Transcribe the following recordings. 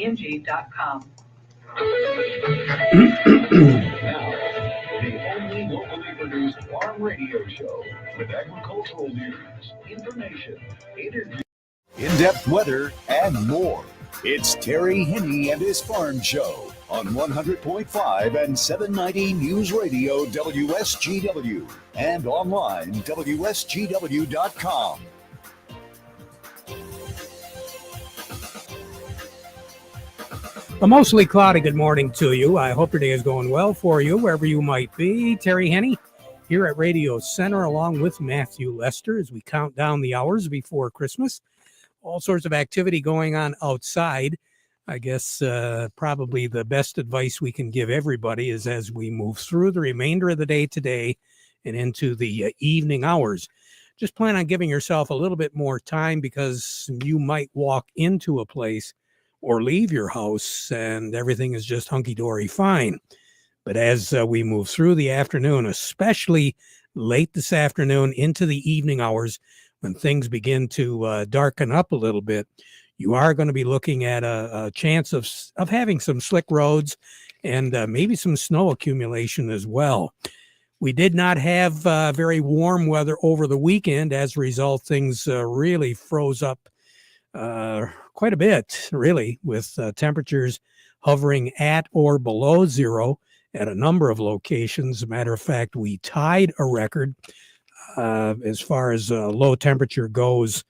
Now, the only locally produced farm radio show with agricultural news, information, interviews, in-depth weather, and more. It's Terry Henne and his Farm Show on 100.5 and 790 News Radio WSGW and online WSGW.com. A mostly cloudy good morning to you. I hope your day is going well for you, wherever you might be. Terry Henne here at Radio Center, along with Matthew Lester, as we count down the hours before Christmas. All sorts of activity going on outside. I guess probably the best advice we can give everybody is as we move through the remainder of the day today and into the evening hours, just plan on giving yourself a little bit more time, because you might walk into a place or leave your house and everything is just hunky-dory fine. But as we move through the afternoon, especially late this afternoon into the evening hours, when things begin to darken up a little bit, you are going to be looking at a chance of having some slick roads and maybe some snow accumulation as well. We did not have very warm weather over the weekend. As a result, things really froze up quite a bit, really, with temperatures hovering at or below zero at a number of locations. As a matter of fact, we tied a record as far as low temperature goes.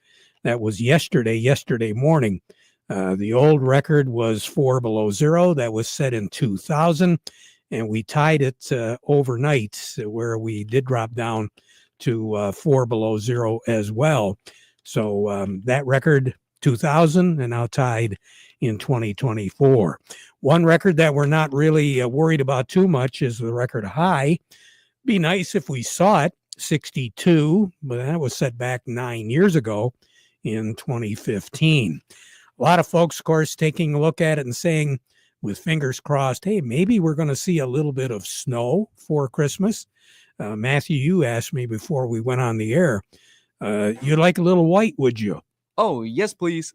That was yesterday morning. The old record was 4 below zero. That was set in 2000, and we tied it overnight, where we did drop down to 4 below zero as well. So that record, 2000, and now tied in 2024. One record that we're not really worried about too much is the record high. Be nice if we saw it, 62, but that was set back 9 years ago in 2015. A lot of folks, of course, taking a look at it and saying, with fingers crossed, hey, maybe we're going to see a little bit of snow for Christmas. Matthew, you asked me before we went on the air, you'd like a little white, would you? Oh, yes, please.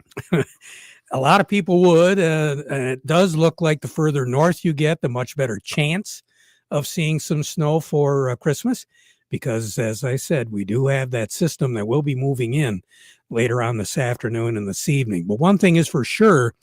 A lot of people would. And it does look like the further north you get, the much better chance of seeing some snow for Christmas. Because, as I said, we do have that system that will be moving in later on this afternoon and this evening. But one thing is for sure,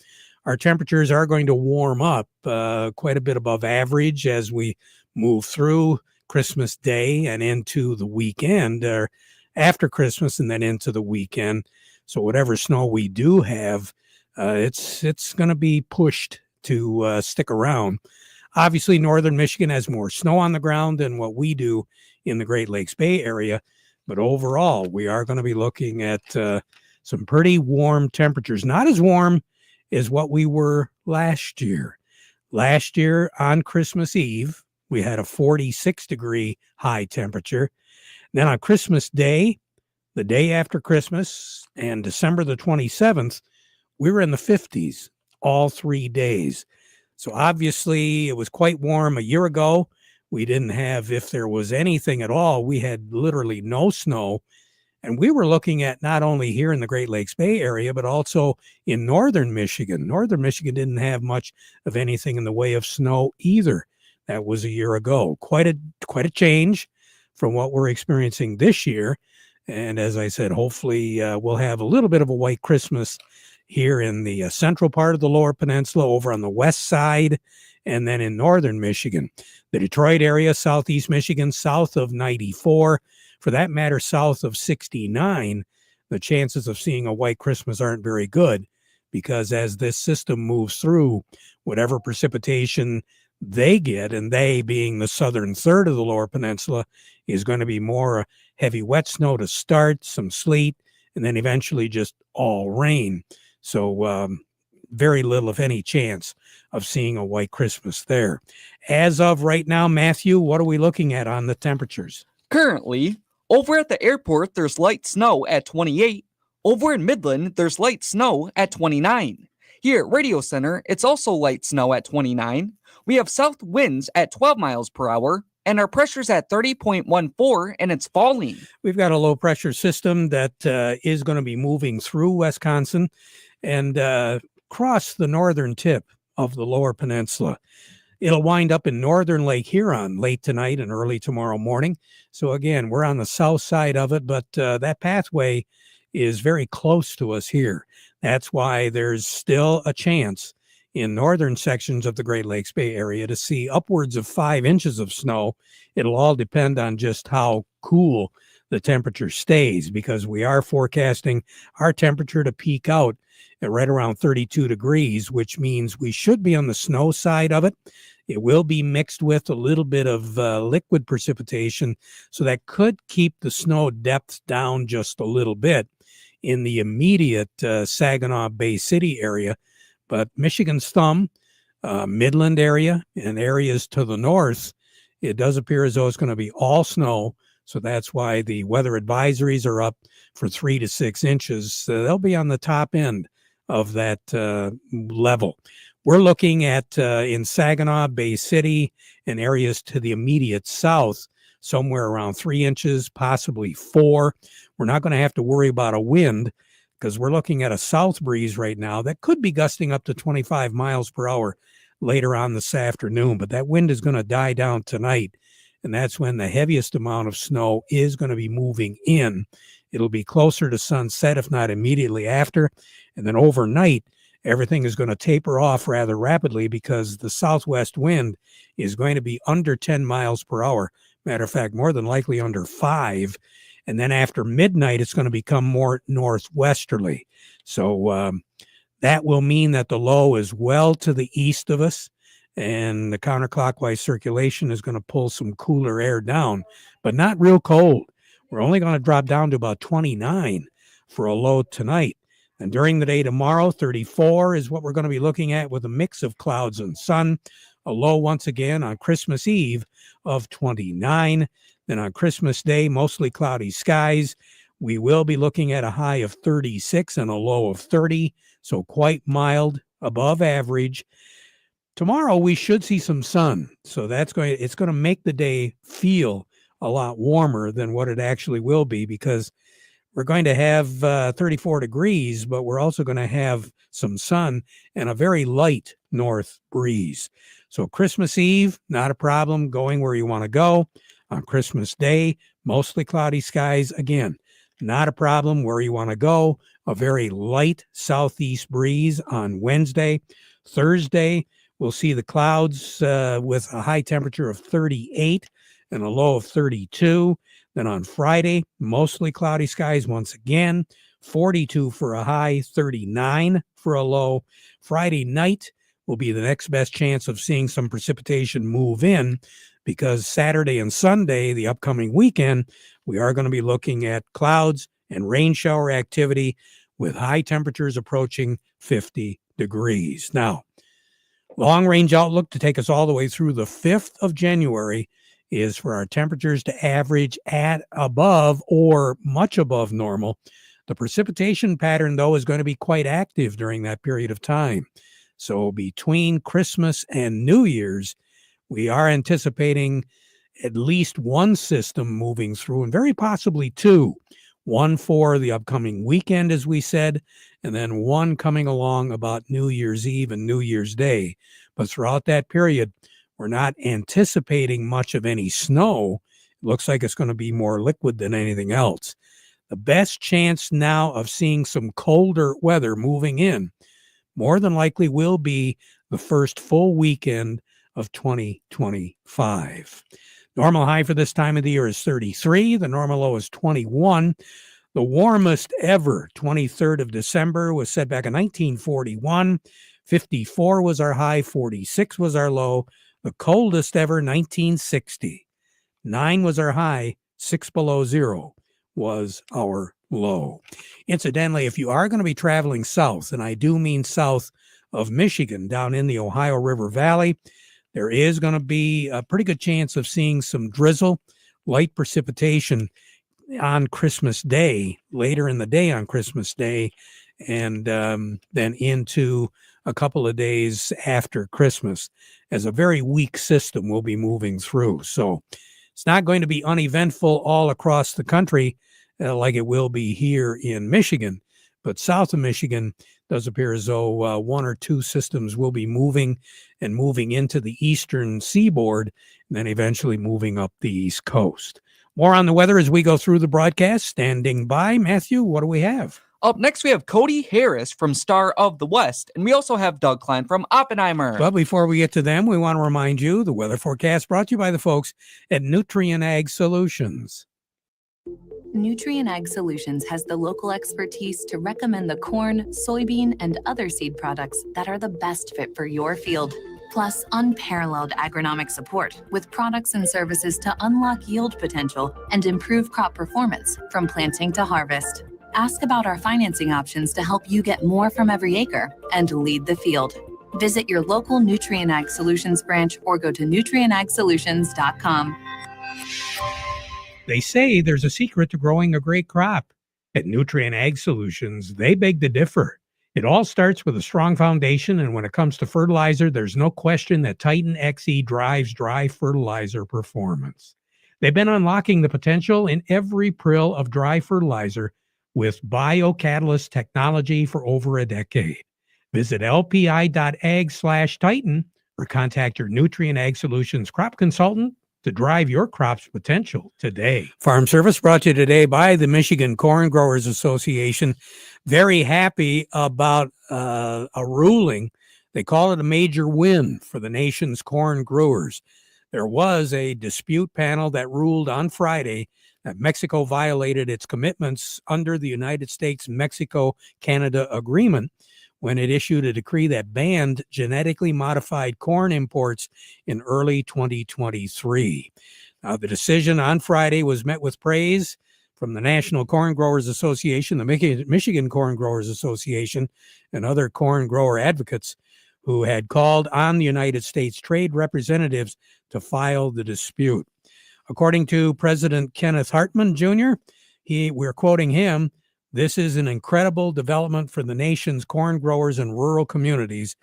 our temperatures are going to warm up quite a bit above average as we move through Christmas Day and into the weekend, or after Christmas and then into the weekend. So whatever snow we do have, it's going to be pushed to stick around. Obviously, northern Michigan has more snow on the ground than what we do in the Great Lakes Bay area. But overall, we are going to be looking at some pretty warm temperatures. Not as warm as what we were last year. Last year on Christmas Eve, we had a 46-degree high temperature. Then on Christmas Day, the day after Christmas, and December the 27th, we were in the 50s all 3 days. So obviously, it was quite warm a year ago. We didn't have, if there was anything at all, we had literally no snow. And we were looking at not only here in the Great Lakes Bay area, but also in northern Michigan. Northern Michigan didn't have much of anything in the way of snow either. That was a year ago. Quite a change from what we're experiencing this year. And as I said, hopefully we'll have a little bit of a white Christmas here in the central part of the Lower Peninsula, over on the west side, and then in northern Michigan. The Detroit area, southeast Michigan, south of 94, for that matter, south of 69, the chances of seeing a white Christmas aren't very good, because as this system moves through, whatever precipitation they get, and they being the southern third of the Lower Peninsula, is going to be more heavy wet snow to start, some sleet, and then eventually just all rain. So very little, if any, chance of seeing a white Christmas there. As of right now, Matthew, what are we looking at on the temperatures? Currently, over at the airport, there's light snow at 28. Over in Midland, there's light snow at 29. Here at Radio Center, it's also light snow at 29. We have south winds at 12 miles per hour, and our pressure's at 30.14, and it's falling. We've got a low pressure system that is going to be moving through Wisconsin. And cross the northern tip of the lower peninsula. It'll wind up in northern Lake Huron late tonight and early tomorrow morning. So again, we're on the south side of it, but that pathway is very close to us here. That's why there's still a chance in northern sections of the Great Lakes Bay Area to see upwards of 5 inches of snow. It'll all depend on just how cool the temperature stays, because we are forecasting our temperature to peak out at right around 32 degrees, which means we should be on the snow side of it. It will be mixed with a little bit of liquid precipitation, so that could keep the snow depth down just a little bit in the immediate Saginaw Bay City area. But Michigan's thumb, Midland area, and areas to the north, it does appear as though it's going to be all snow. So that's why the weather advisories are up for 3 to 6 inches. They'll be on the top end of that level. We're looking at in Saginaw, Bay City, and areas to the immediate south, somewhere around 3 inches, possibly 4. We're not going to have to worry about a wind, because we're looking at a south breeze right now that could be gusting up to 25 miles per hour later on this afternoon. But that wind is going to die down tonight, and that's when the heaviest amount of snow is going to be moving in. It'll be closer to sunset, if not immediately after. And then overnight, everything is going to taper off rather rapidly, because the southwest wind is going to be under 10 miles per hour. Matter of fact, more than likely under 5. And then after midnight, it's going to become more northwesterly. So that will mean that the low is well to the east of us, and the counterclockwise circulation is going to pull some cooler air down, but not real cold. We're only going to drop down to about 29 for a low tonight. And during the day tomorrow, 34 is what we're going to be looking at, with a mix of clouds and sun. A low once again on Christmas Eve of 29. Then on Christmas Day, mostly cloudy skies. We will be looking at a high of 36 and a low of 30, so quite mild, above average. Tomorrow we should see some sun, so it's going to make the day feel a lot warmer than what it actually will be, because we're going to have 34 degrees, but we're also going to have some sun and a very light north breeze. So Christmas Eve, not a problem, going where you want to go. On Christmas Day, mostly cloudy skies. Again, not a problem where you want to go. A very light southeast breeze on Wednesday. Thursday, we'll see the clouds with a high temperature of 38 and a low of 32. Then on Friday, mostly cloudy skies once again. 42 for a high, 39 for a low. Friday night will be the next best chance of seeing some precipitation move in, because Saturday and Sunday, the upcoming weekend, we are going to be looking at clouds and rain shower activity with high temperatures approaching 50 degrees. Now, long-range outlook to take us all the way through the 5th of January is for our temperatures to average at above or much above normal. The precipitation pattern, though, is going to be quite active during that period of time. So between Christmas and New Year's, we are anticipating at least one system moving through, and very possibly 2. One for the upcoming weekend, as we said, and then one coming along about New Year's Eve and New Year's Day. But throughout that period, we're not anticipating much of any snow. It looks like it's going to be more liquid than anything else. The best chance now of seeing some colder weather moving in more than likely will be the first full weekend of 2025. Normal high for this time of the year is 33. The normal low is 21. The warmest ever, 23rd of December, was set back in 1941. 54 was our high, 46 was our low. The coldest ever, 1960. 9 was our high, 6 below zero was our low. Incidentally, if you are going to be traveling south, and I do mean south of Michigan, down in the Ohio River Valley, there is going to be a pretty good chance of seeing some drizzle, light precipitation on Christmas Day, later in the day on Christmas Day, and then into a couple of days after Christmas, as a very weak system will be moving through. So it's not going to be uneventful all across the country like it will be here in Michigan. But south of Michigan, Does appear as though one or two systems will be moving into the eastern seaboard and then eventually moving up the east coast. More on the weather as we go through the broadcast. Standing by, Matthew, what do we have? Up next, we have Cody Harris from Star of the West, and we also have Doug Klein from Oppenheimer. But before we get to them, we want to remind you the weather forecast brought to you by the folks at Nutrient Ag Solutions. Nutrient Ag Solutions has the local expertise to recommend the corn, soybean, and other seed products that are the best fit for your field. Plus, unparalleled agronomic support with products and services to unlock yield potential and improve crop performance from planting to harvest. Ask about our financing options to help you get more from every acre and lead the field. Visit your local Nutrient Ag Solutions branch or go to nutrientagsolutions.com. They say there's a secret to growing a great crop. At Nutrient Ag Solutions, they beg to differ. It all starts with a strong foundation, and when it comes to fertilizer, there's no question that Titan XE drives dry fertilizer performance. They've been unlocking the potential in every prill of dry fertilizer with biocatalyst technology for over a decade. Visit lpi.ag/Titan or contact your Nutrient Ag Solutions crop consultant to drive your crop's potential today. Farm Service brought to you today by the Michigan Corn Growers Association. Very happy about a ruling. They call it a major win for the nation's corn growers. There was a dispute panel that ruled on Friday that Mexico violated its commitments under the United States-Mexico-Canada Agreement when it issued a decree that banned genetically modified corn imports in early 2023. Now, the decision on Friday was met with praise from the National Corn Growers Association, the Michigan Corn Growers Association, and other corn grower advocates who had called on the United States trade representatives to file the dispute. According to President Kenneth Hartman Jr., we're quoting him, "This is an incredible development for the nation's corn growers and rural communities.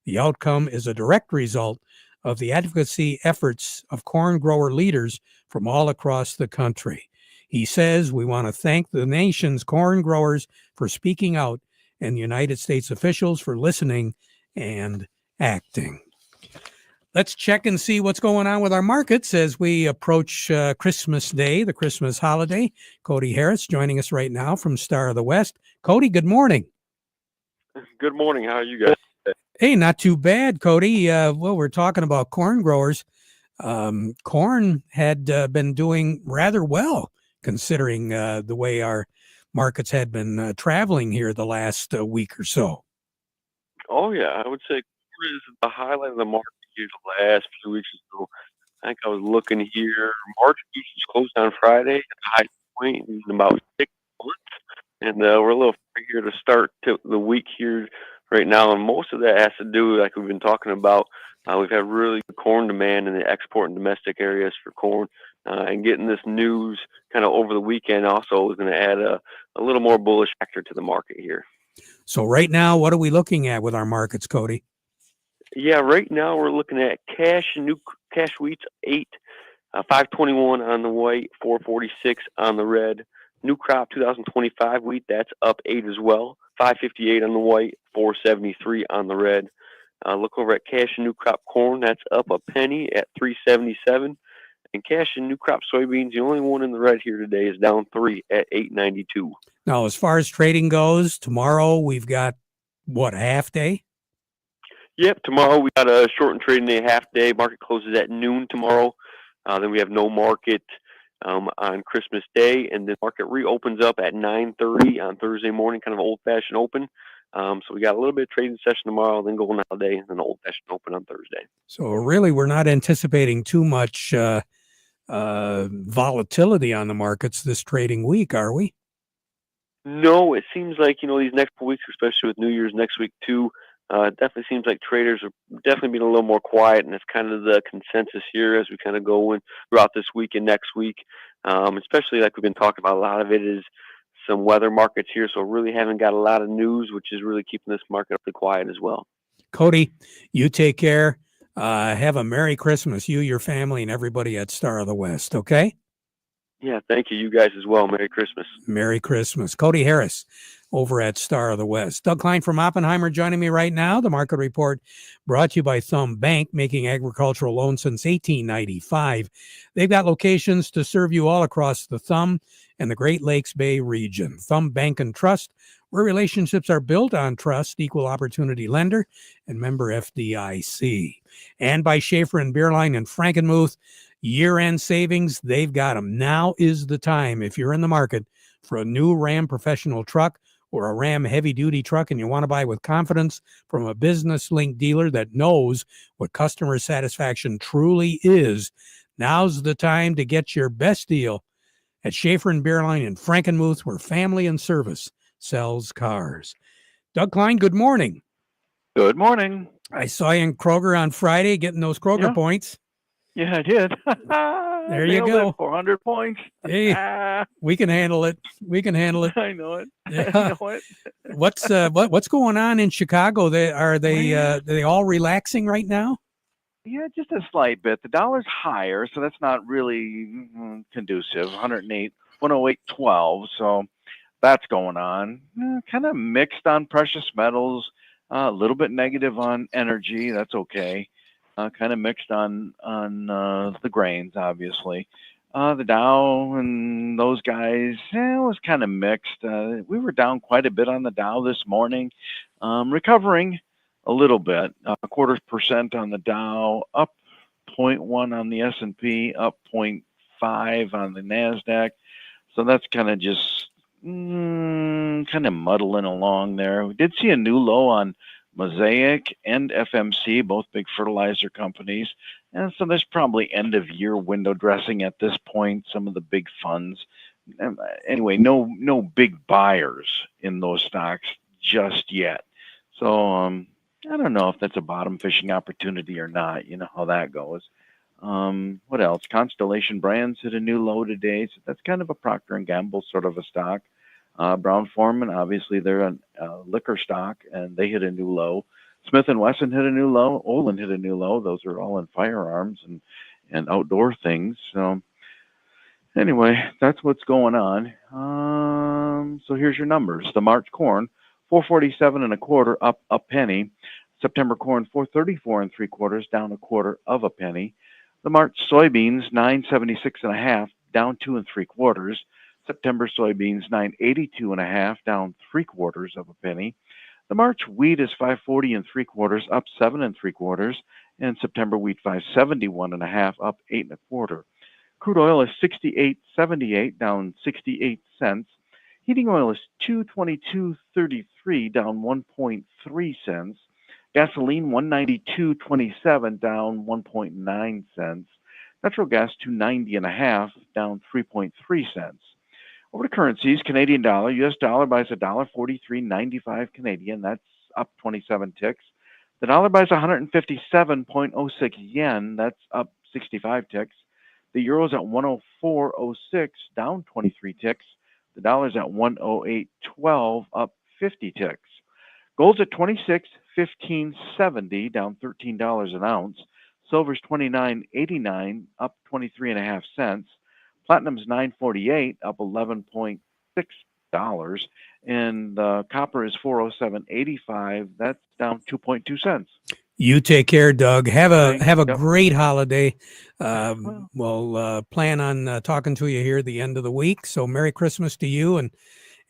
The outcome is a direct result of the advocacy efforts of corn grower leaders from all across the country." He says, "We want to thank the nation's corn growers for speaking out and the United States officials for listening and acting." Let's check and see what's going on with our markets as we approach Christmas Day, the Christmas holiday. Cody Harris joining us right now from Star of the West. Cody, good morning. Good morning. How are you guys? Hey, not too bad, Cody. Well, we're talking about corn growers. Corn had been doing rather well considering the way our markets had been traveling here the last week or so. Oh, yeah. I would say corn is the highlight of the market here the last few weeks or so. I think I was looking here. March futures closed on Friday at the high point in about 6 months. And we're a little free here to start the week here right now. And most of that has to do, like we've been talking about, we've had really good corn demand in the export and domestic areas for corn. And getting this news kind of over the weekend also is going to add a little more bullish factor to the market here. So right now, what are we looking at with our markets, Cody? Yeah, right now we're looking at cash wheats 521 on the white, 446 on the red. New crop 2025 wheat, that's up 8 as well, 558 on the white, 473 on the red. Look over at cash and new crop corn, that's up a penny at 377. And cash and new crop soybeans, the only one in the red here today, is down 3 at 892. Now, as far as trading goes, tomorrow we've got, a half day? Yep, tomorrow we got a shortened trading day, half day. Market closes at noon tomorrow. Then we have no market on Christmas Day, and the market reopens up at 9:30 on Thursday morning, kind of an old-fashioned open. So we got a little bit of trading session tomorrow, then golden holiday, and then old-fashioned open on Thursday. So really, we're not anticipating too much volatility on the markets this trading week, are we? No, it seems like, these next couple weeks, especially with New Year's next week too, it definitely seems like traders are definitely being a little more quiet, and it's kind of the consensus here as we kind of go in throughout this week and next week. Especially like we've been talking about, a lot of it is some weather markets here, so really haven't got a lot of news, which is really keeping this market pretty quiet as well. Cody, you take care. Have a Merry Christmas, you, your family, and everybody at Star of the West, okay? Yeah, thank you. You guys as well. Merry Christmas. Merry Christmas. Cody Harris over at Star of the West. Doug Klein from Oppenheimer joining me right now. The Market Report brought to you by Thumb Bank, making agricultural loans since 1895. They've got locations to serve you all across the Thumb and the Great Lakes Bay region. Thumb Bank and Trust, where relationships are built on trust, equal opportunity lender, and member FDIC. And by Schaefer and Beerline and Frankenmuth, year-end savings, they've got them. Now is the time. If you're in the market for a new Ram professional truck or a Ram heavy-duty truck and you want to buy with confidence from a business-linked dealer that knows what customer satisfaction truly is, now's the time to get your best deal at Schaefer and Beerline in Frankenmuth, where family and service sells cars. Doug Klein, good morning. Good morning. I saw you in Kroger on Friday getting those Kroger points. Yeah, I did. There you go. It, 400 points. Hey, we can handle it. We can handle it. I know it. Yeah. I know it. What's going on in Chicago? Are they all relaxing right now? Yeah, just a slight bit. The dollar's higher, so that's not really conducive. 108.12. So that's going on. Kind of mixed on precious metals. A little bit negative on energy. That's okay. Kind of mixed on the grains, obviously. The Dow and those guys, it was kind of mixed. We were down quite a bit on the Dow this morning, recovering a little bit. 0.25% on the Dow, up 0.1 on the S&P, up 0.5 on the NASDAQ. So that's kind of just kind of muddling along there. We did see a new low on Mosaic and FMC, both big fertilizer companies. And so there's probably end of year window dressing at this point, some of the big funds. Anyway, no big buyers in those stocks just yet. So I don't know if that's a bottom fishing opportunity or not. You know how that goes. What else? Constellation Brands hit a new low today. So that's kind of a Procter & Gamble sort of a stock. Brown-Forman, obviously they're a liquor stock, and they hit a new low. Smith & Wesson hit a new low. Olin hit a new low. Those are all in firearms and outdoor things. So anyway, that's what's going on. So here's your numbers. The March corn, 447.25, up a penny. September corn, 434.75, down 1/4 of a penny. The March soybeans, 976.5, down 2 3/4. September soybeans, 982.5, down 3/4 of a penny. The March wheat is 540.75, up 7 3/4, and September wheat 571.5, up 8 1/4. Crude oil is 68.78, down 68 cents. Heating oil is 222.33, down 1.3 cents. Gasoline 192.27, down 1.9 cents. Natural gas 290.5, down 3.3 cents. Over to currencies, Canadian dollar, US dollar buys $1.43.95 Canadian. That's up 27 ticks. The dollar buys 157.06 yen. That's up 65 ticks. The euro's at 104.06, down 23 ticks. The dollar's at 108.12, up 50 ticks. Gold's at $26.1570, down $13 an ounce. Silver's $29.89, up 23.5 cents. Platinum's $9.48, up $11.6, and copper is $407.85. That's down 2.2 cents. You take care, Doug. Have a Yep. great holiday. We'll plan on talking to you here at the end of the week. So Merry Christmas to you and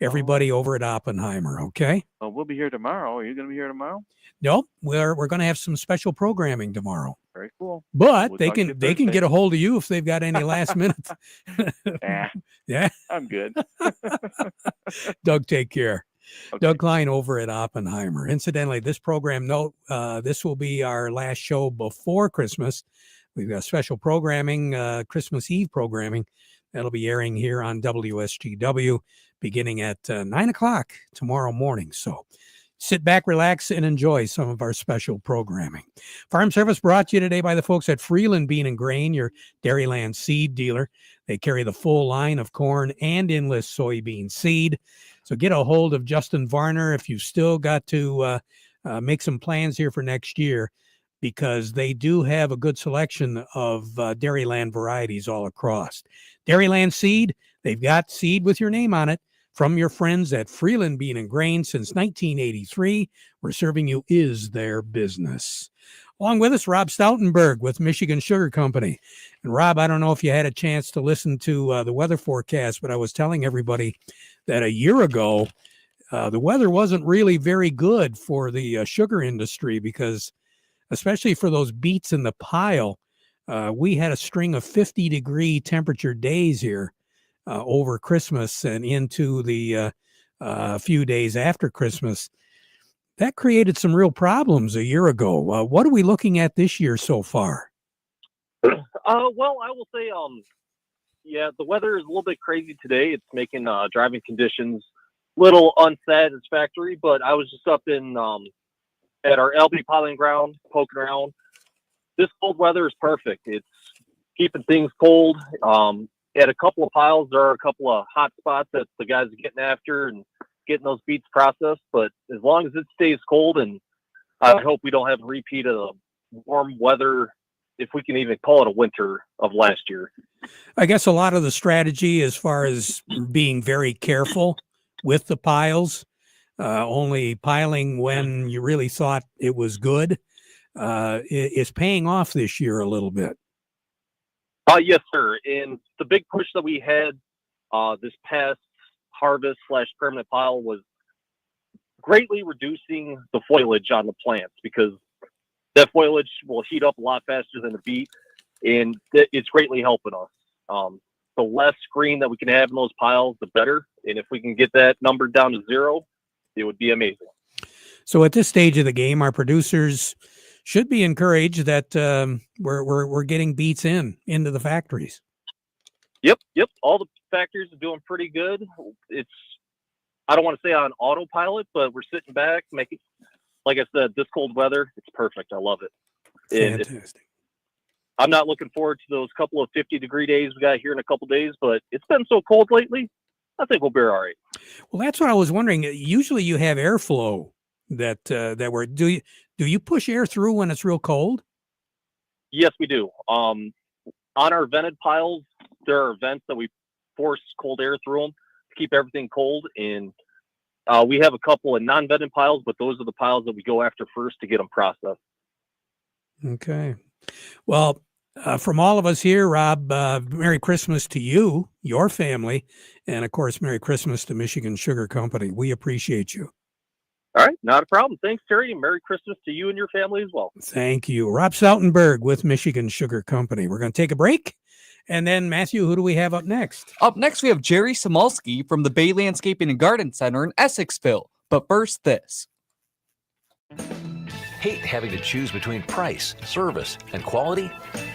everybody over at Oppenheimer. Okay. Well, we'll be here tomorrow. Are you going to be here tomorrow? Nope. We're going to have some special programming tomorrow. Very cool. But We'll they talk to can you they can Thursday. get a hold of you if they've got any last minute. Yeah. I'm good. Doug, take care. Okay. Doug Klein over at Oppenheimer. Incidentally, this program note, this will be our last show before Christmas. We've got special programming, Christmas Eve programming that'll be airing here on WSGW beginning at 9 o'clock tomorrow morning. So sit back, relax, and enjoy some of our special programming. Farm Service brought to you today by the folks at Freeland Bean and Grain, your Dairyland seed dealer. They carry the full line of corn and enlist soybean seed. So get a hold of Justin Varner if you've still got to make some plans here for next year, because they do have a good selection of Dairyland varieties all across. Dairyland seed, they've got seed with your name on it. From your friends at Freeland Bean and Grain since 1983, where serving you is their business. Along with us, Rob Stoutenberg with Michigan Sugar Company. And Rob, I don't know if you had a chance to listen to the weather forecast, but I was telling everybody that a year ago, the weather wasn't really very good for the sugar industry because, especially for those beets in the pile, we had a string of 50-degree temperature days here over Christmas and into the few days after Christmas. That created some real problems a year ago. What are we looking at this year so far? Well, I will say, yeah, the weather is a little bit crazy today. It's making driving conditions a little unsatisfactory, but I was just up in at our LB piling ground poking around. This cold weather is perfect. It's keeping things cold. At a couple of piles, there are a couple of hot spots that the guys are getting after and getting those beets processed. But as long as it stays cold, and I hope we don't have a repeat of the warm weather, if we can even call it a winter of last year. I guess a lot of the strategy as far as being very careful with the piles, only piling when you really thought it was good, is paying off this year a little bit. Yes, sir. And the big push that we had this past harvest / permanent pile was greatly reducing the foliage on the plants, because that foliage will heat up a lot faster than the beet, and it's greatly helping us. The less green that we can have in those piles, the better. And if we can get that number down to 0, it would be amazing. So at this stage of the game, our producers should be encouraged that we're getting beets into the factories. Yep. All the factories are doing pretty good. It's, I don't want to say on autopilot, but we're sitting back, making, like I said, this cold weather, it's perfect. I love it. Fantastic. I'm not looking forward to those couple of 50-degree days we got here in a couple days, but it's been so cold lately, I think we'll be all right. Well, that's what I was wondering. Usually you have airflow do you push air through when it's real cold? Yes, we do. On our vented piles, there are vents that we force cold air through them to keep everything cold. And we have a couple of non-vented piles, but those are the piles that we go after first to get them processed. Okay. Well, from all of us here, Rob, Merry Christmas to you, your family, and of course, Merry Christmas to Michigan Sugar Company. We appreciate you. All right, not a problem. Thanks, Terry, and Merry Christmas to you and your family as well. Thank you. Rob Stoutenberg with Michigan Sugar Company. We're going to take a break. And then, Matthew, who do we have up next? Up next, we have Jerry Samolsky from the Bay Landscaping and Garden Center in Essexville. But first, this. Hate having to choose between price, service, and quality?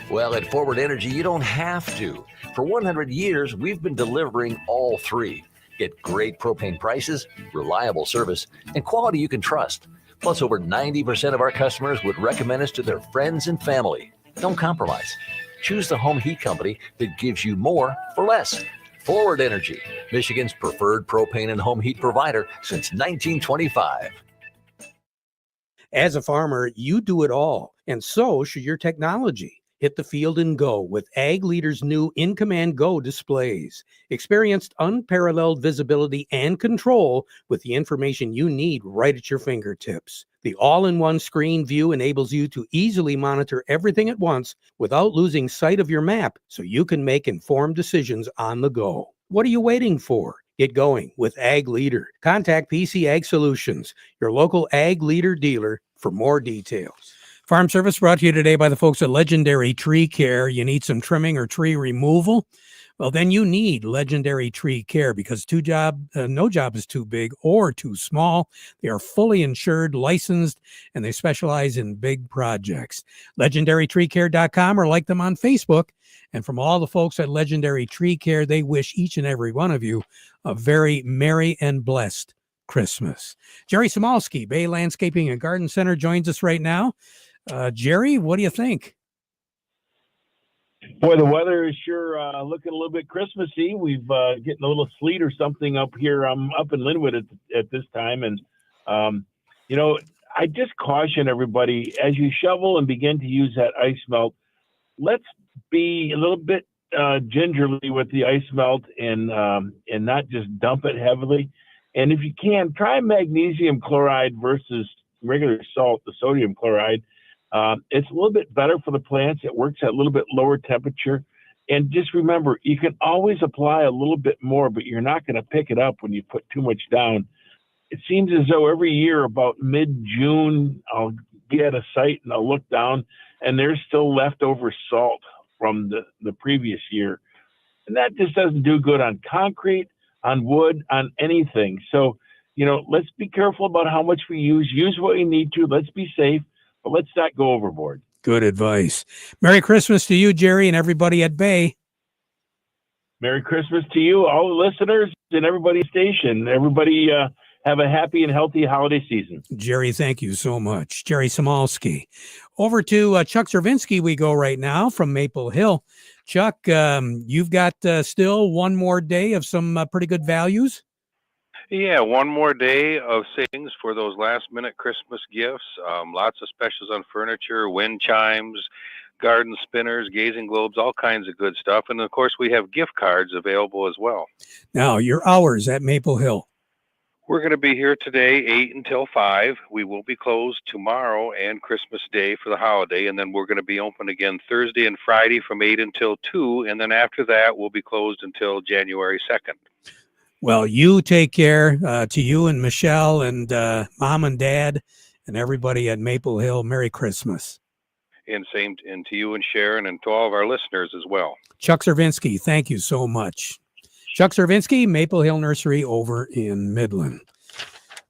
Well, at Forward Energy, you don't have to. For 100 years, we've been delivering all three. Get great propane prices, reliable service, and quality you can trust. Plus, over 90% of our customers would recommend us to their friends and family. Don't compromise. Choose the home heat company that gives you more for less. Forward Energy, Michigan's preferred propane and home heat provider since 1925. As a farmer, you do it all, and so should your technology. Hit the field and go with Ag Leader's new In Command Go displays. Experienced unparalleled visibility and control with the information you need right at your fingertips. The all-in-one screen view enables you to easily monitor everything at once without losing sight of your map, so you can make informed decisions on the go. What are you waiting for? Get going with Ag Leader. Contact PC Ag Solutions, your local Ag Leader dealer, for more details. Farm Service brought to you today by the folks at Legendary Tree Care. You need some trimming or tree removal? Well, then you need Legendary Tree Care, because no job is too big or too small. They are fully insured, licensed, and they specialize in big projects. LegendaryTreeCare.com, or like them on Facebook. And from all the folks at Legendary Tree Care, they wish each and every one of you a very merry and blessed Christmas. Jerry Samolsky, Bay Landscaping and Garden Center, joins us right now. Jerry, what do you think? Boy, the weather is sure looking a little bit Christmassy. We've getting a little sleet or something up here. I'm up in Linwood at this time. And, I just caution everybody, as you shovel and begin to use that ice melt, let's be a little bit gingerly with the ice melt and not just dump it heavily. And if you can, try magnesium chloride versus regular salt, the sodium chloride. It's a little bit better for the plants. It works at a little bit lower temperature. And just remember, you can always apply a little bit more, but you're not going to pick it up when you put too much down. It seems as though every year about mid-June, I'll be at a site and I'll look down and there's still leftover salt from the previous year. And that just doesn't do good on concrete, on wood, on anything. So, let's be careful about how much we use. Use what we need to. Let's be safe, but let's not go overboard. Good advice. Merry Christmas to you, Jerry, and everybody at Bay. Merry Christmas to you, all the listeners, and everybody's station. Everybody have a happy and healthy holiday season. Jerry, thank you so much. Jerry Samalski. Over to Chuck Cervinsky we go right now from Maple Hill. Chuck, you've got still one more day of some pretty good values. Yeah, one more day of savings for those last-minute Christmas gifts. Lots of specials on furniture, wind chimes, garden spinners, gazing globes, all kinds of good stuff. And, of course, we have gift cards available as well. Now, your hours at Maple Hill. We're going to be here today, 8 until 5. We will be closed tomorrow and Christmas Day for the holiday, and then we're going to be open again Thursday and Friday from 8 until 2, and then after that, we'll be closed until January 2nd. Well, you take care to you and Michelle and Mom and Dad and everybody at Maple Hill. Merry Christmas. And same and to you and Sharon and to all of our listeners as well. Chuck Cervinsky, thank you so much. Chuck Cervinsky, Maple Hill Nursery over in Midland.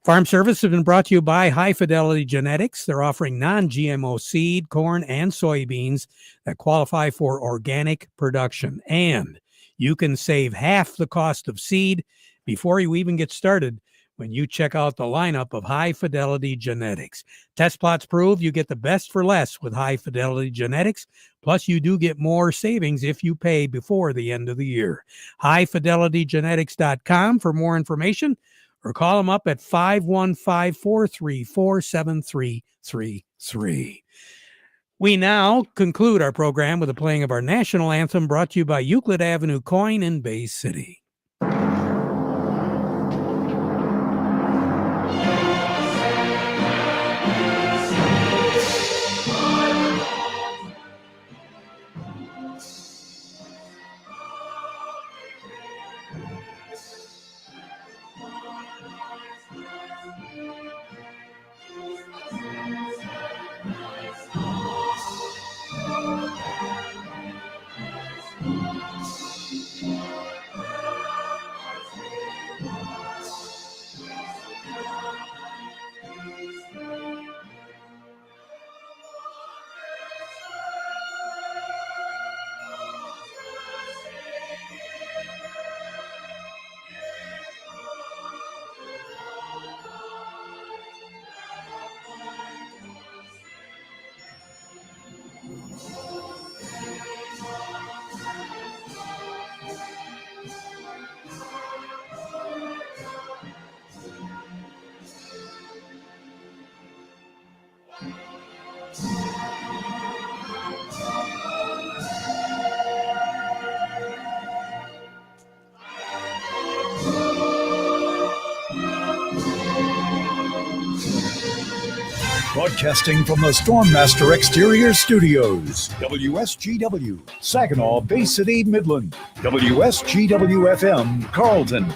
Farm Service has been brought to you by High Fidelity Genetics. They're offering non-GMO seed, corn, and soybeans that qualify for organic production. And you can save half the cost of seed before you even get started when you check out the lineup of High Fidelity Genetics. Test plots prove you get the best for less with High Fidelity Genetics. Plus, you do get more savings if you pay before the end of the year. HighFidelityGenetics.com for more information or call them up at 515-434-7333. We now conclude our program with the playing of our national anthem brought to you by Euclid Avenue Coin in Bay City. Broadcasting from the Stormmaster Exterior Studios, WSGW, Saginaw, Bay City, Midland, WSGW-FM, Carlton,